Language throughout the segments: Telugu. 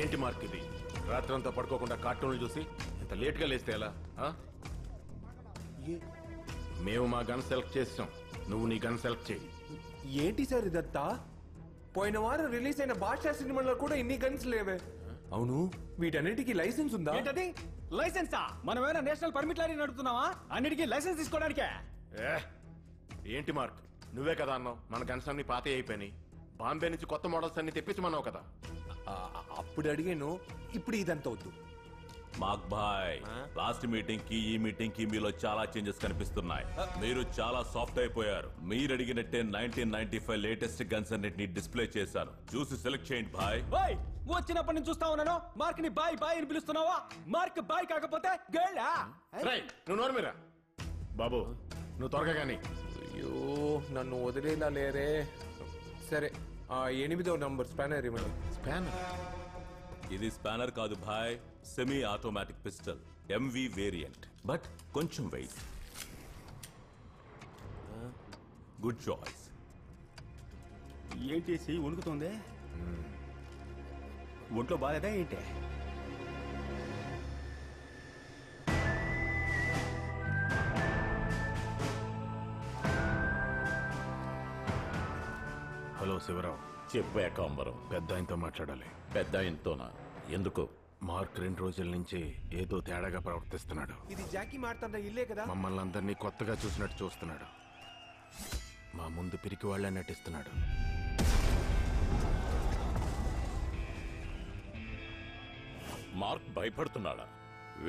ఏంటి మార్క్ ఇది? రాత్రంతా పడుకోకుండా కార్టూన్లు చూసి ఇంత లేట్గా లేస్తే ఎలా? మేము మా గన్ సెలెక్ట్ చేసాం, నువ్వు నీ గన్ సెలెక్ట్ చేయి. ఏంటి సార్ ఇదంతా? పోయిన వారం రిలీజ్ అయిన బాద్షా సినిమాలో కూడా ఇన్ని గన్స్ లేవే. అవును, వీటన్నిటికీ లైసెన్స్ ఉందా? ఏంటది లైసెన్సా? మనమేమైనా నేషనల్ పర్మిట్ లారీ నడుపుతున్నావా? అన్నిటికీ లైసెన్స్ తీసుకోవడానికే. ఏంటి మార్క్, నువ్వే కదా అన్నావు మన గన్స్ అన్ని పాతే అయిపోయినాయి, బాంబే నుంచి కొత్త మోడల్స్ అన్ని తెప్పించమన్నావు కదా. అప్పుడు అడిగాను, ఇప్పుడు ఇదంతా వద్దు. మార్క్ భాయ్, లాస్ట్ మీటింగ్ కి ఈ మీటింగ్ కి మీలో చాలా చేంజెస్ కనిపిస్తున్నాయి. మీరు చాలా సాఫ్ట్ అయిపోయారు. మీరు అడిగినట్టే 1995 లేటెస్ట్ గన్స్ అన్నిటిని డిస్ప్లే చేశాను, చూసి సెలెక్ట్ చేయండి భాయ్. బాయ్ వచ్చినప్పటి నుంచి చూస్తా ఉన్నాను, మార్క్ ని బాయ్ బాయ్ అని పిలుస్తున్నావా? మార్క్ బాయ్ కాకపోతే గర్లా? నువ్వు నోరు మీరా బాబు, నువ్వు త్వరగా గాని. అయ్యో, నన్ను వదిలేలా లేరే. సరే, 8వ నంబర్ స్పానర్ ఇవ్వండి. స్పానర్? ఇది స్పానర్ కాదు భాయ్, semi automatic pistol, MV variant, but కొంచెం వెయిట్. Good choice. ఏంటి చెయ్యి వణుకుతుంది? ఒంట్లో బాధేదా ఏంటి? హలో శివరావు. చెప్పే కాంబరం. పెద్ద ఆయనతో మాట్లాడాలి. పెద్ద ఆయనతోనా? ఎందుకు? మార్క్ 2 రోజుల నుంచి ఏదో తేడాగా ప్రవర్తిస్తున్నాడు. ఇది జాకీ మాట్లాడిన ఇల్లే కదా? మమ్మల్ని అందరినీ కొత్తగా చూసినట్టు చూస్తున్నాడు. మా ముందు పిరికి వాళ్ళే నటిస్తున్నాడు. మార్క్ భయపడుతున్నాడా?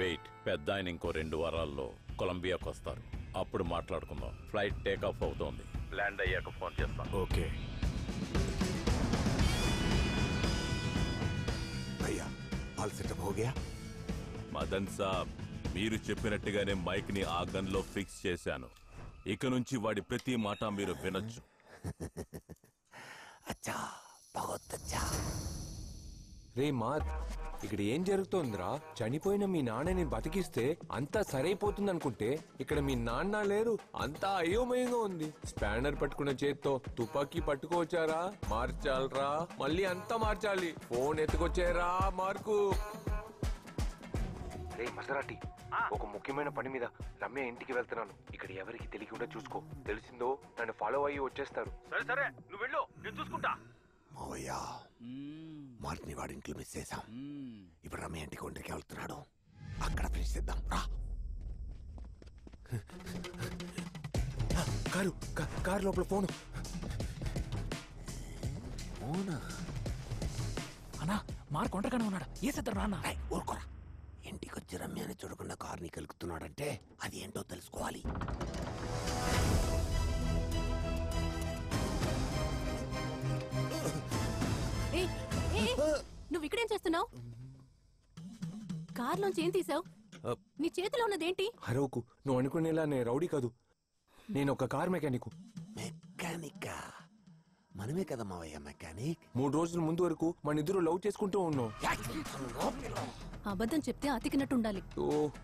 వెయిట్, పెద్ద ఆయన ఇంకో 2 వారాల్లో కొలంబియాకు వస్తారు, అప్పుడు మాట్లాడుకుందాం. ఫ్లైట్ టేక్ ఆఫ్ అవుతోంది, ల్యాండ్ అయ్యాక ఫోన్ చేస్తాను. ఓకే భయ్యా, ఆల్ సెటప్ హో గయా? మదన్ సాబ్, మీరు చెప్పినట్టుగానే మైక్ ని ఆ గన్ లో ఫిక్స్ చేశాను. ఇక నుంచి వాడి ప్రతి మాట మీరు వినొచ్చు. అచ్చా, బహుత్ అచ్చా. రే మార్క్, ఇక్కడ ఏం జరుగుతోందిరా? చనిపోయిన మీ నాన్నని బతికిస్తే అంతా సరైపోతుంది అనుకుంటే ఇక్కడ మీ నాన్న లేరు, అంతా అయోమయంగా ఉంది. స్పానర్ పట్టుకున్న చేత్తో తుపాకీ పట్టుకోవచ్చారా? మార్చాలరా, మళ్ళీ అంతా మార్చాలి. Phone ఎత్తుకొచ్చారా mark? రే మసరాటి, ఒక ముఖ్యమైన పని మీద రమ్య ఇంటికి వెళ్తున్నాను. ఇక్కడ ఎవరికి తెలియకుండా చూసుకో, తెలిసిందో నన్ను ఫాలో అయ్యి వచ్చేస్తారు. సరే సరే, నువ్వు వెళ్ళు, నేను చూసుకుంటా. మావయ్య, మార్క్ని వాడి ఇంట్లో మిస్ చేశాం. ఇప్పుడు రమ్య ఇంటికి ఒంటరికి వెళ్తున్నాడు, అక్కడ ఫినిష్ చేద్దాం. రా. కారు లోపల ఫోను. అన్నా, మార్క్ ఒంటరిగానే ఉన్నాడు, ఏ సిద్ధం రాన్నా? ఊరుకోరా, ఇంటికి వచ్చి రమ్యాని చూడకుండా కార్ని కలుగుతున్నాడంటే అది ఏంటో తెలుసుకోవాలి. నువ్వు ఇక్కడేం చేస్తున్నావు? కార్లోంచి ఏం తీసావు? నీ చేతిలో ఉన్నదేంటి? హరోకు, నువ్వు అనుకునేలా నేను రౌడీ కాదు, నేను ఒక కార్ మెకానిక్. మెకానిక్? మనమే కదా మావయ్య మెకానిక్. 3 రోజుల ముందు వరకు మన ఇద్దరు లవ్ చేసుకుంటూ ఉన్నాం. అబద్ధం చెప్తే అతికినట్టుండాలి. ఓ,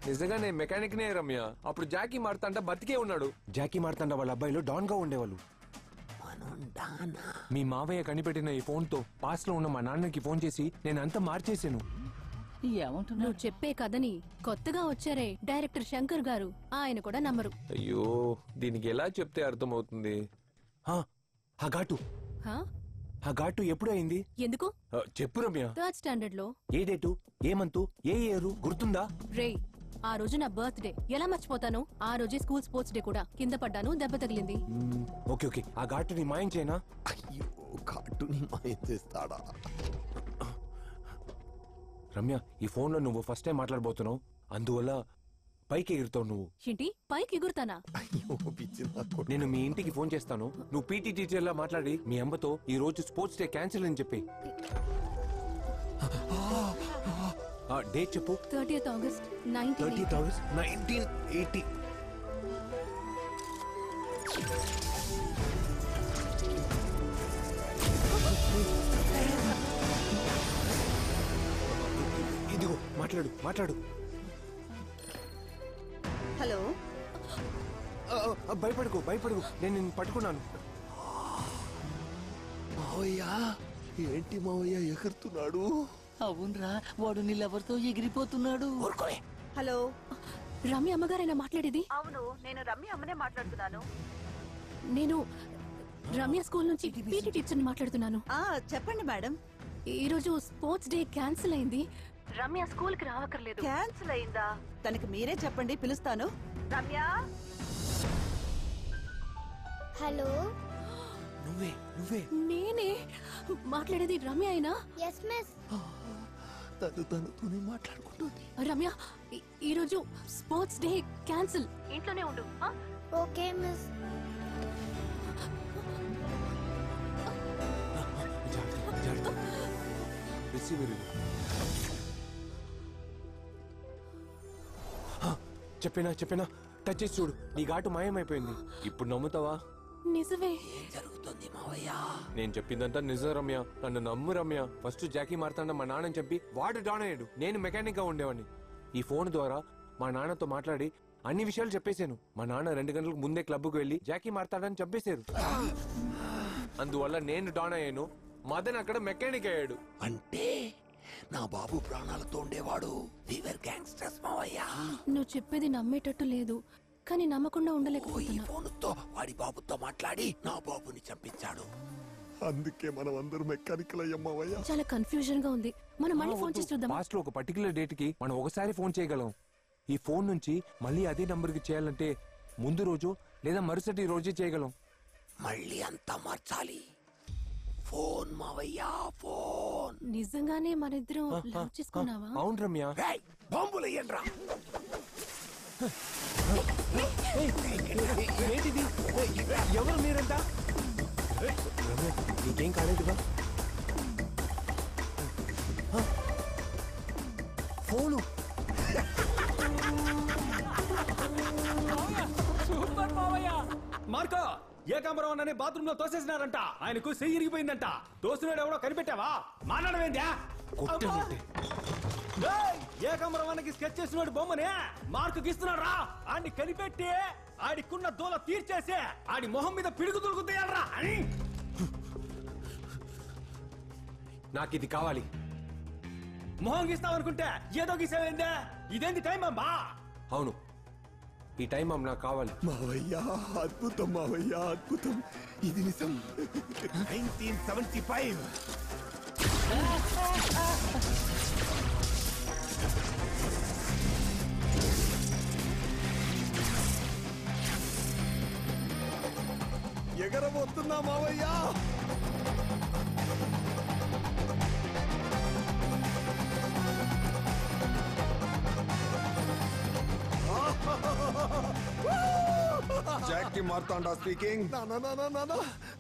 నిజంగా నేను మెకానిక్ నే రమ్య. అప్పుడు జాకీ మారుతాంట బతికే ఉన్నాడు. జాకీ మారుతాంట వాళ్ళ అబ్బాయిలు డాన్ గా ఉండేవాళ్ళు. మీ మావయ్య కనిపెట్టిన ఈ ఫోన్ తో పాస్ లో ఉన్న మా నాన్నకి ఫోన్ చేసి నేను అంతా మార్చేసాను. నువ్వు చెప్పే కథని కొత్తగా వచ్చారే డైరెక్టర్ శంకర్ గారు, ఆయన కూడా నమ్మరు. అయ్యో, దీనికి ఎలా చెప్తే అర్థమవుతుంది? ఆ ఘాటు ఎప్పుడు అయింది? ఎందుకు చెప్పు రమ్య. 3rd స్టాండర్డ్ లో. ఏ డేటు, ఏ మంతు, ఏ ఇయర్ గుర్తుందా? రే, ఆ రోజు నా బర్త్డే, ఎలా మర్చిపోతాను? ఆ రోజే స్కూల్ స్పోర్ట్స్ డే కూడా. కింద పడ్డాను, దెబ్బ తగిలింది. ఓకే ఓకే, ఆ ఘాటుని మాయం చేయనా? అయ్యో, ఘాటుని మాయం చేస్తాడా? రమ్య, ఈ ఫోన్ లో నువ్వు ఫస్ట్ టైం మాట్లాడబోతున్నావు, అందువల్ల పైకి ఎగురుతావు. నువ్వు ఏంటి పైకి ఎగురుతానా? నేను మీ ఇంటికి ఫోన్ చేస్తాను, నువ్వు పీటీ టీచర్ లా మాట్లాడి మీ అమ్మతో ఈ రోజు స్పోర్ట్స్ డే క్యాన్సిల్ అని చెప్పి. డేట్ చెప్పు. 30th August 1980. ఇదిగో, మాట్లాడు. హలో. భయపడుకో, నేను నిన్ను పట్టుకున్నాను. మావయ్య, ఏంటి మావయ్య ఎగురుతున్నాడు? అవునరా, వాడు నీళ్ళెవరితో ఎగిరిపోతున్నాడు. హలో, రమ్య అమ్మగారైనా మాట్లాడేది? అవును, నేను రమ్య అమ్మనే మాట్లాడుతున్నాను. నేను రమ్య స్కూల్ నుంచి పీటీ టీచర్ని మాట్లాడుతున్నాను. చెప్పండి మేడం. ఈరోజు స్పోర్ట్స్ డే క్యాన్సిల్ అయింది. రమ్య స్కూల్ కి రావక్కర్లేదు. క్యాన్సిల్ అయిందా? తనకి మీరే చెప్పండి, పిలుస్తాను. రమ్య. హలో, నువ్వే నేనే మాట్లాడేది. రమ్య అయినా? Yes miss. తనతోనే మాట్లాడుకుంటుంది. రమ్య, ఈరోజు స్పోర్ట్స్ డే క్యాన్సిల్. ఇంట్లోనే ఉండు. Okay miss. చెప్పినా టచ్ చేసి చూడు, నీ ఘాటు మాయమైపోయింది. ఇప్పుడు నమ్ముతావా? నిజమే. జరుగుతుంది మావయ్య. నేను చెప్పిందంతా నిజం రమ్య, నన్ను నమ్ము రమ్య. ఫస్ట్ జాకీ మారుతాడ మా నాన్నని చెప్పి వాడు డాన్ అయ్యాడు. నేను మెకానిక్ గా ఉండేవాడిని. ఈ ఫోన్ ద్వారా మా నాన్నతో మాట్లాడి అన్ని విషయాలు చెప్పేశాను. మా నాన్న 2 గంటలకు ముందే క్లబ్కు వెళ్లి జాకీ మారుతాడని చంపేశారు. అందువల్ల నేను డాన్ అయ్యాను, మదన్ అక్కడ మెకానిక్ అయ్యాడు. అంటే నా బాబు ప్రాణాలతో ఉండేవాడు. వీవర్ గ్యాంగ్స్టర్స్ మావయ్య. నువ్వు చెప్పేది నమ్మేటట్టు లేదు, కానీ నమ్మకుండా ఉండలేకపోతున్నా. ఫోన్తో వాడి బాబుతో మాట్లాడి నా బాబుని చంపించాడు. అందుకే మనం అందరూ మెకానికల్ అయ్యమ్మయ్యా. చాలా కన్ఫ్యూజన్ గా ఉంది. మనం మళ్ళీ ఫోన్ చేసి చూద్దాం. పాస్ట్ లో ఒక పర్టికులర్ డేట్ కి మనం ఒకసారి ఫోన్ చేయగలం. ఈ ఫోన్ నుంచి మళ్ళీ అదే నంబర్ కి చేయాలంటే ముందు రోజు లేదా మరుసటి రోజే చేయగలం. మళ్ళీ అంతా మార్చాలి. ఫోన్ మావయ్యా, ఫోన్. నిజంగానే మనిద్దరం లవ్ చేసుకున్నావా? అవును రమ్య. బాంబులు అయ్యండ్రా. ఏంటిది? ఎవరు మీరంతా? రమ్య, నీకేం కాలేదుగా? ఫోను. సూపర్ మావయ్య. మార్కో, ఏకాంబరం అనే బాత్రూమ్ లో తోసేసినారంట. ఆయనకు చెయ్యి ఇరిగిపోయిందంట. తోసినాడు ఎవడో కనిపెట్టావా? మాట్లాడమేందా? ఏకాంబరం అన్నకి స్కెచ్ చేసినాడు బొమ్మనే మార్కు ఇస్తున్నాడు రా. ఆడిని కనిపెట్టి ఆడికున్న దూల తీర్చేసి ఆడి మొహం మీద పిడుగు దొరుకుతాయరా అని. నాకు ఇది కావాలి. మొహం గీస్తావనుకుంటే ఏదో గీసావేందే? ఇదేంటి టైం అమ్మా? అవును, ఈ టైం అమ్మ నాకు కావాలి. మావయ్యా, అద్భుతం మావయ్యా, అద్భుతం. ఇది నిజం. 1975. ఎగరబోతున్నా మావయ్యా. Jackie Marthanda speaking.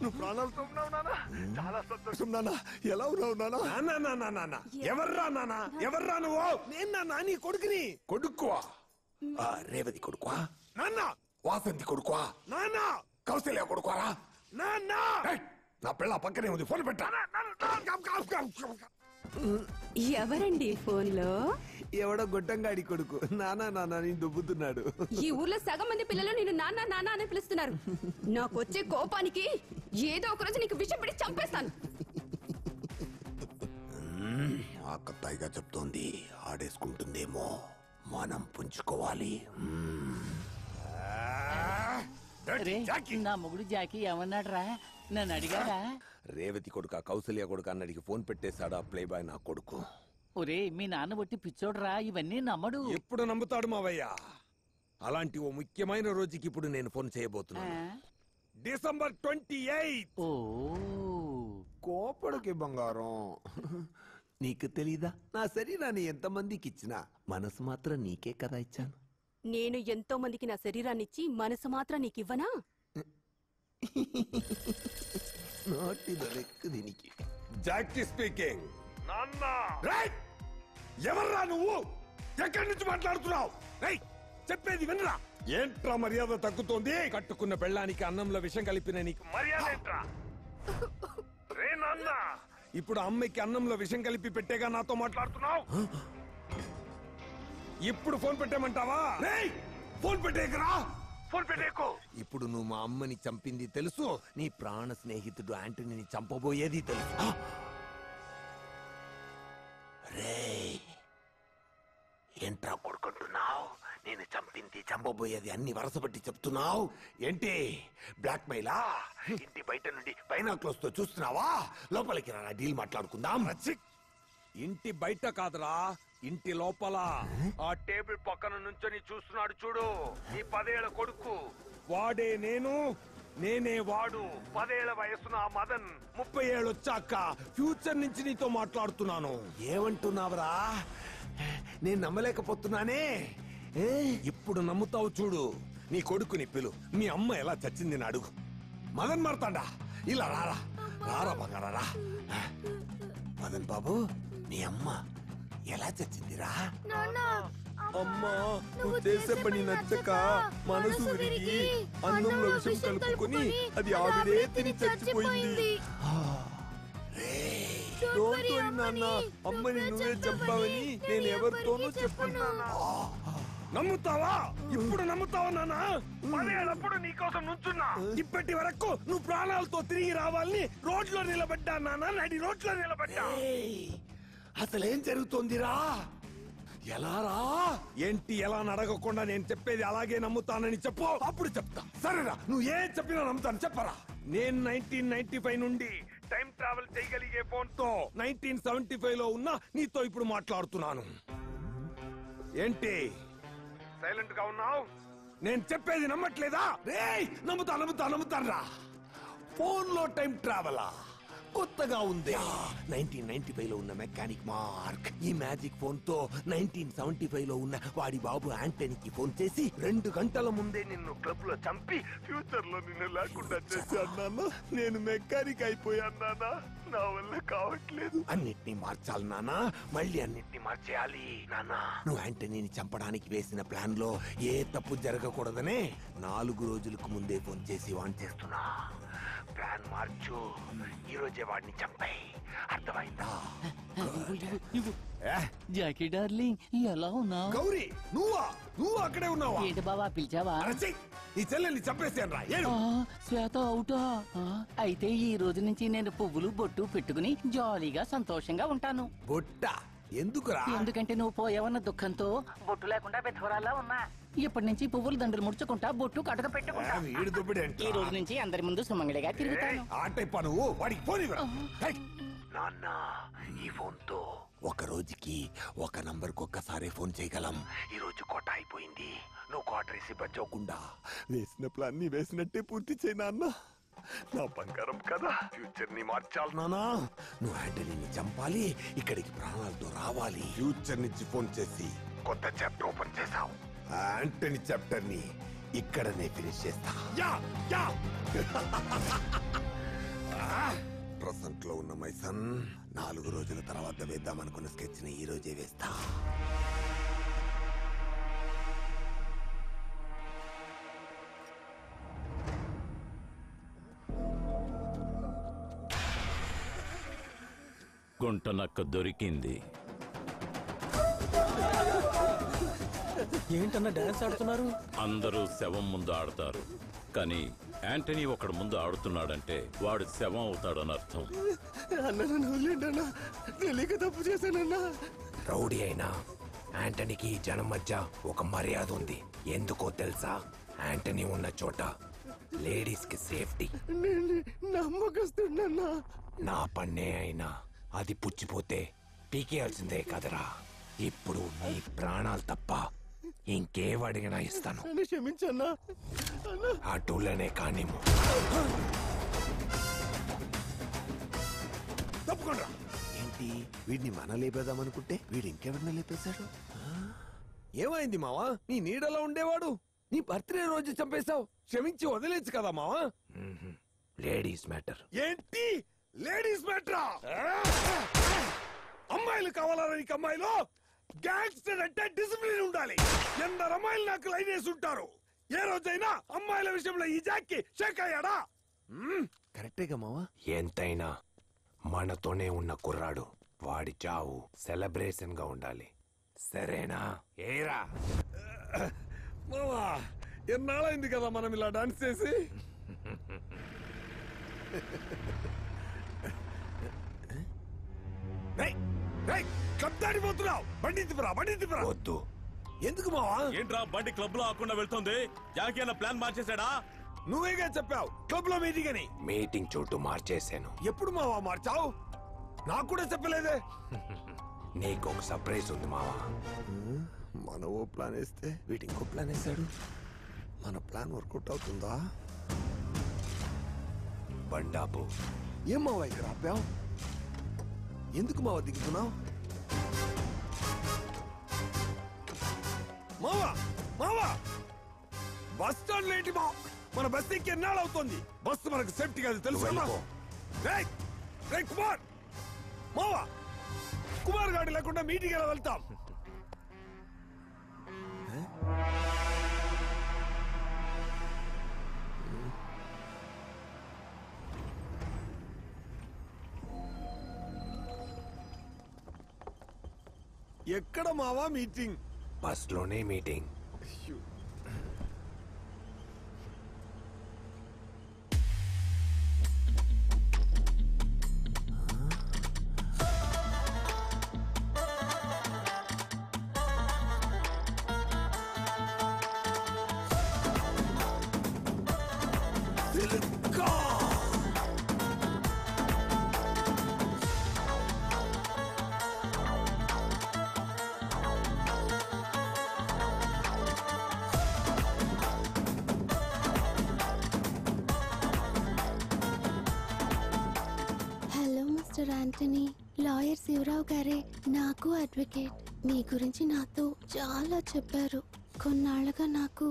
నువ్వు ప్రాణాలతో ఉన్నావు నానా. చాలా సంతోషం నానా. ఎలా ఉన్నావు నానా? ఎవర్రా నానా? ఎవర్రా నువ్వు? నేను నాన్న నీ కొడుకుని. కొడుకువా? రేవతి కొడుకువా నాన్న? వాసంతి కొడుకువా నాన్న? కౌశల్య కొడుకువారా నాన్న? నా పిల్ల పక్కనే ఉంది, ఫోన్ పెట్టా. ఎవరండి ఫోన్ లో? ఎవడో గొట్టంగాడి కొడుకు. నానా నానా నీ దుబ్బుతున్నాడు. ఈ ఊర్లో సగం మంది పిల్లలు నేను నాన్న నాన్న అని పిలుస్తున్నారు. నాకు వచ్చే కోపానికి ఏదో ఒక రోజు నీకు విషం పెట్టి చంపేస్తాను. ఆకతాయిగా చెప్తోంది. ఆడేసుకుంటుందేమో, మనం పుంజుకోవాలి. నా మొగుడు జాకీ ఏమన్నాడు రా? నన్ను అడిగారా? రేవతి కొడుక కౌశల్య కొడుకు అన్నడికి ఫోన్ పెట్టేశాడు ఆ ప్లే బాయ్ నా కొడుకు. ఒరే, మీ నాన్న బట్టి పిచ్చోడ్రా, ఇవన్నీ నమ్మడు. ఎప్పుడు నమ్ముతాడు మావయ్య? అలాంటి ఓ ముఖ్యమైన రోజుకి ఇప్పుడు నేను ఫోన్ చేయబోతున్నాను. డిసెంబర్ 28. ఓ కోపడికి బంగారం. నీకు తెలీదా? నా శరీరాన్ని ఎంతమందికి ఇచ్చినా మనసు మాత్రం నీకే కదా ఇచ్చాను. నేను ఎంతో మందికి నా శరీరాన్నిచ్చి మనసు మాత్రం నీకివ్వనా? దీనికి జాకీ స్పీకింగ్. ఎవర్రా నువ్వు? ఎక్కడి నుంచి మాట్లాడుతున్నావు? చెప్పేది వినరా? ఏంట్రా మర్యాద తగ్గుతోంది? కట్టుకున్న పెళ్ళానికి అన్నంలో విషం కలిపిన నీకు మర్యాద ఏంట్రా? ఇప్పుడు అమ్మాయికి అన్నంలో విషం కలిపి పెట్టేగా నాతో మాట్లాడుతున్నావు. ఇప్పుడు ఫోన్ పెట్టేమంటావా? ఫోన్ పెట్టేకరా. ఫోన్ పెట్టేకు. ఇప్పుడు నువ్వు మా అమ్మని చంపింది తెలుసు, నీ ప్రాణ స్నేహితుడు యాంటనీని చంపబోయేది తెలుసు. చెప్పబోయేది అన్ని వరసపట్టి చెప్తున్నావు ఏంటి? బ్లాక్ మెయిలా? ఇంటి బయట నుండి బైనాక్లోస్ తో చూస్తున్నావా? లోపలికి రా, డీల్ మాట్లాడుకుందాం. ఇంటి బయట కాదురా, ఇంటి లోపల. ఆ టేబుల్ పక్కన నుంచొని చూస్తున్నాడు చూడు, ఈ 10 ఏళ్ల కొడుకు. వాడే నేనే వాడు. 10 ఏళ్ల వయసున్న ఆ మదన్ 30 ఏళ్ళు వచ్చాక ఫ్యూచర్ నుంచి నీతో మాట్లాడుతున్నాను. ఏమంటున్నావురా? నేను నమ్మలేకపోతున్నానే. ఇప్పుడు నమ్ముతావు చూడు. నీ కొడుకుని పిలు, మీ అమ్మ ఎలా చచ్చింది అని అడుగు. మదన్ మారుతాడా? ఇలా రారా, రారా బంగారా. మదన్ బాబు, మీ అమ్మ ఎలా చచ్చిందిరా? అమ్మా, నువ్వు చేసే పని నచ్చక మనసు విరిగి అన్నంలో విషం కలుపుకొని అది ఆవిడే తిని చచ్చిపోయింది. నాన్న, అమ్మని నువ్వే చెప్పావని నేను ఎవరితోనూ చెప్పను. నమ్ముతావా? ఇప్పుడు నమ్ముతావా నాన్న? 10 ఏళ్ళప్పుడు నీకోసం నుంచున్నా. ఇప్పటి వరకు నువ్వు ప్రాణాలతో తిరిగి రావాలని రోడ్లో నిలబడ్డా నాన్న, నడి రోడ్లో నిలబడ్డా. అసలేం జరుగుతోందిరా? ఎలా రా? ఏంటి ఎలా అడగకుండా నేను చెప్పేది అలాగే నమ్ముతానని చెప్పు, అప్పుడు చెప్తా. సరేరా, నువ్వు ఏం చెప్పినా నమ్ముతాను, చెప్పరా. నేను 1995 నుండి టైం ట్రావెల్ చేయగలిగే ఫోన్ తో 1975 లో ఉన్నా నీతో ఇప్పుడు మాట్లాడుతున్నాను. ఏంటి సైలెంట్ గా ఉన్నావు? నేను చెప్పేది నమ్మట్లేదా? నమ్ముతాను రా. ఫోన్ లో టైం ట్రావెలా? కొత్తగా ఉంది. 1995 లో ఉన్న మెకానిక్ మార్క్ ఈ మ్యాజిక్ ఫోన్ తో 1975 లో ఉన్న వాడి బాబు యాంటనీకి ఫోన్ చేసి 2 గంటల ముందే నిన్ను క్లబ్ లో చంపి ఫ్యూచర్ లో నిన్ను లేకుండా చేశాను నాన్న. నేను మెకానిక్ అయిపోయాను నాన్న, నా వల్ల కావట్లేదు. అన్నిటినీ మార్చాలి నాన్న, మళ్ళీ అన్నిటినీ మార్చేయాలి నాన్న. నువ్వు యాంటనీని చంపడానికి వేసిన ప్లాన్ లో ఏ తప్పు జరగకూడదనే 4 రోజులకు ముందే ఫోన్ చేసి వాన్ చేస్తున్నా. ప్లాన్ మార్చు, ఈ రోజే వాడిని చంపాయి. అర్థమైందా? జాకీ డార్లింగ్, ఎలా ఉన్నావు? గౌరీ, నువ్వు అక్కడే ఉన్నావా? ఏంటి బావా, పిలిచావా? ఈ చెల్లెల్ని చంపేసాను రా. శ్వేత అవుటా? అయితే ఈ రోజు నుంచి నేను పువ్వులు బొట్టు పెట్టుకుని జాలీగా సంతోషంగా ఉంటాను. బొట్ట ఎందుకురా? ఎందుకంటే నువ్వు పోయావన్న దుఃఖంతో బొట్టు లేకుండా పెద్దవరాలా ఉన్నా. ఇప్పటి నుంచి పువ్వులు దండలు ముడుచుకుంటా, బొట్టు కటక పెట్టుకుంటా. ఈ రోజు నుంచి అందరి ముందు సుమంగళిగా తిరుగుతాను. నువ్వు వాడికి ఫోన్ ఇవ్వరా? నాన్న, ఈ ఫోన్ తో ఒక రోజుకి ఒక నంబర్ కు ఒక్కసారి ఫోన్ చేయగలం. ఈ రోజు కోట అయిపోయింది. నువ్వు కోట రిసీవ్ పచ్చోకుండా వేసిన ప్లాన్ ని వేసినట్టే పూర్తి చేయి నాన్న. నా బంగారం కదా, ఫ్యూచర్ ని మార్చాలి నానా. నువ్వు యాంటనీని చంపాలి, ఇక్కడికి ప్రాణాలతో రావాలి. ఫ్యూచర్ నుంచి ఫోన్ చేసి కొత్త చాప్టర్ ఓపెన్ చేసావు. యాంటనీ చాప్టర్ ని ఇక్కడనే ఫినిష్ చేస్తా. ప్రసెంట్ లో ఉన్న మైసన్ 4 రోజుల తర్వాత వేద్దామనుకున్న స్కెచ్ ని ఈ రోజే వేస్తా. గుంటనక్క దొరికింది. ఏంటన్నా డాన్స్ ఆడుతున్నారు? అందరూ శవం ముందు ఆడతారు, కానీ యాంటనీ ఒకడు ముందు ఆడుతున్నాడంటే వాడు శవం అవుతాడని అర్థం. తెలియక తప్పు చేశానన్నా. రౌడీ అయినా యాంటనీకి జనం మధ్య ఒక మర్యాద ఉంది. ఎందుకో తెలుసా? యాంటనీ ఉన్న చోట లేడీస్ కి సేఫ్టీ. నమ్మకస్తున్నా. నా పన్నే అయినా అది పుచ్చిపోతే పీకేయాల్సిందే కదరా. ఇప్పుడు నీ ప్రాణాలు తప్ప ఇంకేవడిగినా ఇస్తాను. క్షమించన్నా. అటులనే కానిము. తప్పకుండా. ఏంటి, వీడిని మన లేపేద్దామనుకుంటే వీడు ఇంకెవరిని లేపేశాడు? ఏమైంది మావా? నీ నీడలో ఉండేవాడు నీ బర్త్డే రోజు చంపేశావు. క్షమించి వదిలేచ్చు కదా మావా. Ladies matter. ఏంటి లేడీస్ మ్యాటరా? అమ్మాయిలు కావాలా నీకు? అమ్మాయిలు గ్యాంగ్స్టర్ అంటే డిసిప్లిన్ ఉండాలి. ఎందరు అమ్మాయిలు నాకు లైన్ వేసి ఉంటారు. ఏ రోజైనా అమ్మాయిల విషయంలో ఈ జాక్కి షేక్ అయ్యాడా? కరెక్టేగా మావా. ఎంతైనా మనతోనే ఉన్న కుర్రాడు, వాడి చావు సెలబ్రేషన్ గా ఉండాలి. సరేనా? ఏరా మావా, ఎన్నాళ్ళైంది కదా మనం ఇలా డాన్స్ చేసి. వద్దు, ఎందుకు మావా? ఏంట్రా బండి క్లబ్ లో ఆకుండా వెళ్తుంది? జాకీ అన్న ప్లాన్ మార్చేశాడా? నువ్వేగా చెప్పావు క్లబ్ లో మీటింగ్ అని. మీటింగ్ చోటు మార్చేశాను. ఎప్పుడు మావా మార్చావు? నాకు కూడా చెప్పలేదే. నీకు ఒక సర్ప్రైజ్ ఉంది మావా. మన ఓ ప్లాన్ వేస్తే వీటి ఇంకో ప్లాన్ వేసాడు. మన ప్లాన్ వర్కౌట్ అవుతుందా? బండాపు ఏం మావా ఇక్కడ ఆపావు? ఎందుకు మావా దిగుతున్నావు? మావా మావా బస్ స్టాండ్ లేంటి మా మన బస్ ఎక్కి ఎన్నాళ్ళు అవుతుంది? బస్సు మనకు సేఫ్టీ కాదు తెలుసు కదా? రేయ్, రేయ్ కుమార్, మావా కుమార్ గాడి లేకుండా మీటింగ్ ఎలా వెళ్తాం? ఎక్కడ మావా మీటింగ్? బస్ లోనే meeting. Hello mister Antony, lawyer Shivarao గారే నాకు అడ్వకేట్. మీ గురించి నాతో చాలా చెప్పారు. కొన్నాళ్ళగా నాకు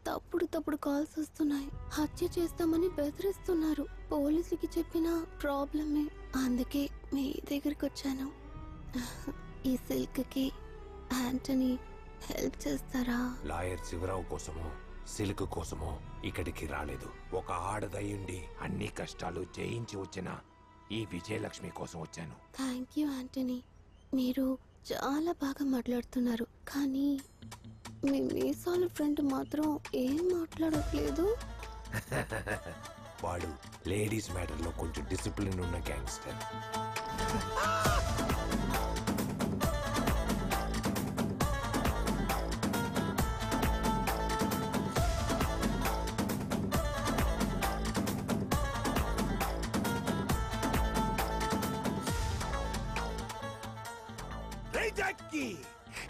తప్పుడు కాల్స్ వస్తున్నాయి. హత్య చేస్తామని బెదిరిస్తున్నారు. పోలీసులకి చెప్పిన ప్రాబ్లమే. అందుకే మీ దగ్గరికి వచ్చాను. ఈ సిల్క్ కి యాంటనీ హెల్ప్ చేస్తారా? లాయర్ శివరావు కోసమో సిల్క్ కోసమో ఇక్కడికి రాలేదు. ఒక ఆడదయ్యుండి అన్ని కష్టాలు జయించి వచ్చిన ఈ విజయలక్ష్మి కోసం వచ్చాను. Thank you Antony. మీరు చాలా బాగా మాట్లాడుతున్నారు, కానీ మీ మీసాల ఫ్రెండ్ మాత్రం ఏం మాట్లాడట్లేదు. వాడు లేడీస్ మ్యాటర్ లో కొంచెం డిసిప్లిన్ ఉన్న గ్యాంగ్స్టర్.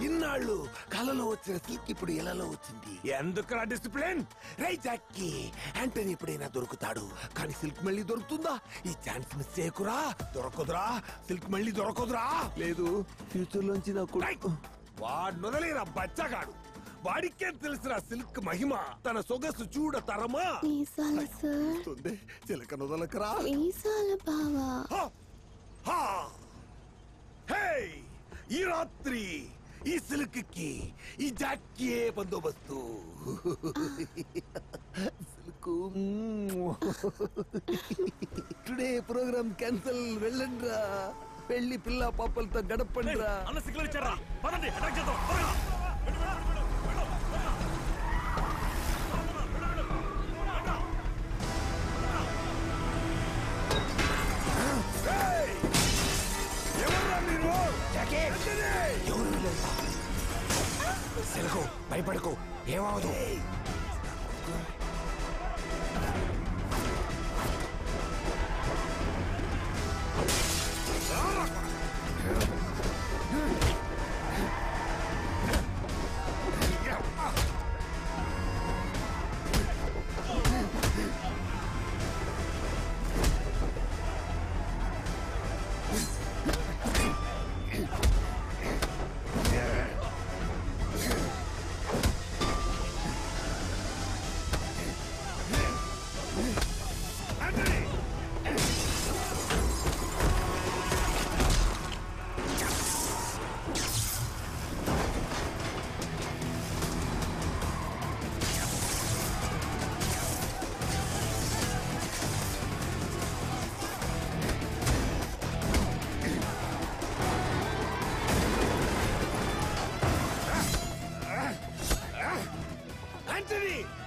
ఇన్నాళ్ళు కళలో వచ్చిన సిల్క్ ఇప్పుడు ఇలాలో వచ్చింది. ఎందుకురా డిసిప్లిన్? రై జాకీ, యాంటనీ ఎప్పుడైనా దొరుకుతాడు, కానీ సిల్క్ మళ్ళీ దొరుకుతుందా? ఈ ఛాన్స్ మిస్ చేయకురా. దొరకదురా, సిల్క్ మళ్ళీ దొరకదురా. లేదు, ఫ్యూచర్ లోంచి నాకు వాడు మొదలైన బచ్చగాడు. వాడికే తెలిసిన సిల్క్ మహిమ. తన సొగసు చూడ తరమా. మీసాల సార్, చిలక నొదలకరా. మీసాల బావా. హే, ఈ రాత్రి ఈ సిల్క్ కి ఈ జాకీ బందోబస్తు. Silk today program cancel. వెళ్ళండ్రా, పెళ్లి పిల్ల పాపలతో గడపండ్రా. అన్న సిగ్నల్ ఇచ్చారా? పదండి, అటాక్ చేద్దాం త్వరగా. సిల్కు భయపడకు, ఏమవదు.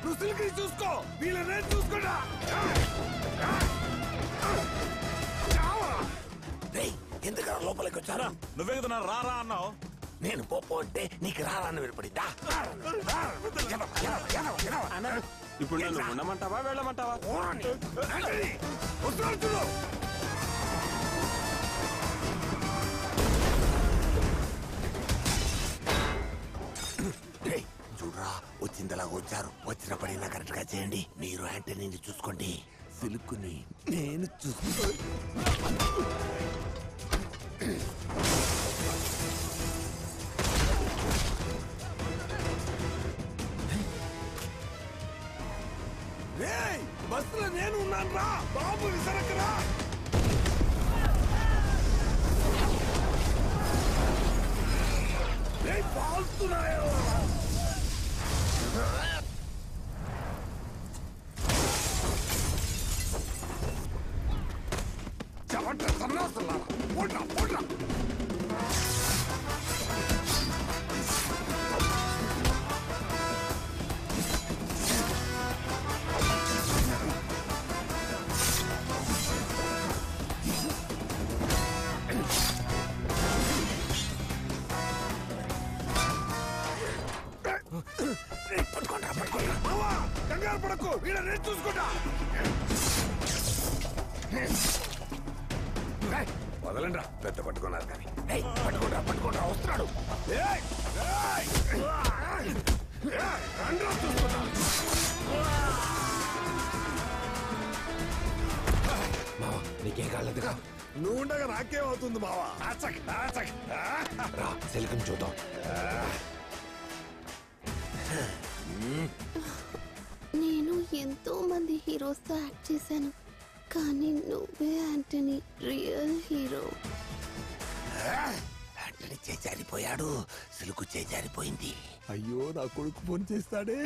నువ్వు సిల్క్ చూసుకో, వీళ్ళనే చూసుకోడా. ఎందుకు లోపలికి వచ్చారా? నువ్వే కదా రారా అన్నావు. నేను పోపో అంటే నీకు రారాన్ని వినపడిద్దా? ఇప్పుడు నన్ను ఉండమంటావా వెళ్ళమంటావా? చూడరా వచ్చిందలా వచ్చారు. వచ్చినప్పుడైనా కరెక్ట్ గా చేయండి. మీరు యాంటనీని చూసుకోండి, సిలుకుని నేను చూసుకో. బస్సులో నేను ఉన్నాను రా బాబు, విసరకరా. పాల్తున్నాయో చవట సన్నాసులా పోట్రా పోట్రా. పట్టుకోండి పట్టుకోండి మావా, కంగారు పడకు, వీళ్ళ నేను చూసుకుంటా. వదలండి రా, పెద్ద పట్టుకున్నారు కానీ. పట్టుకుంటా పట్టుకుంటా వస్తున్నాడు. మావా నీకే కాలేదుగా? నువ్వు ఉండగా నాకేమవుతుంది మావా? రా సెల్కం చూద్దాం. నేను ఎంతో మంది హీరోస్ తో యాక్ట్ చేశాను, కానీ నువ్వే యాంటనీ, రియల్ హీరో. యాంటనీ చేజారిపోయాడు, సిలుకు చేజారిపోయింది. అయ్యో నా కొడుకు ఫోన్ చేస్తాడే.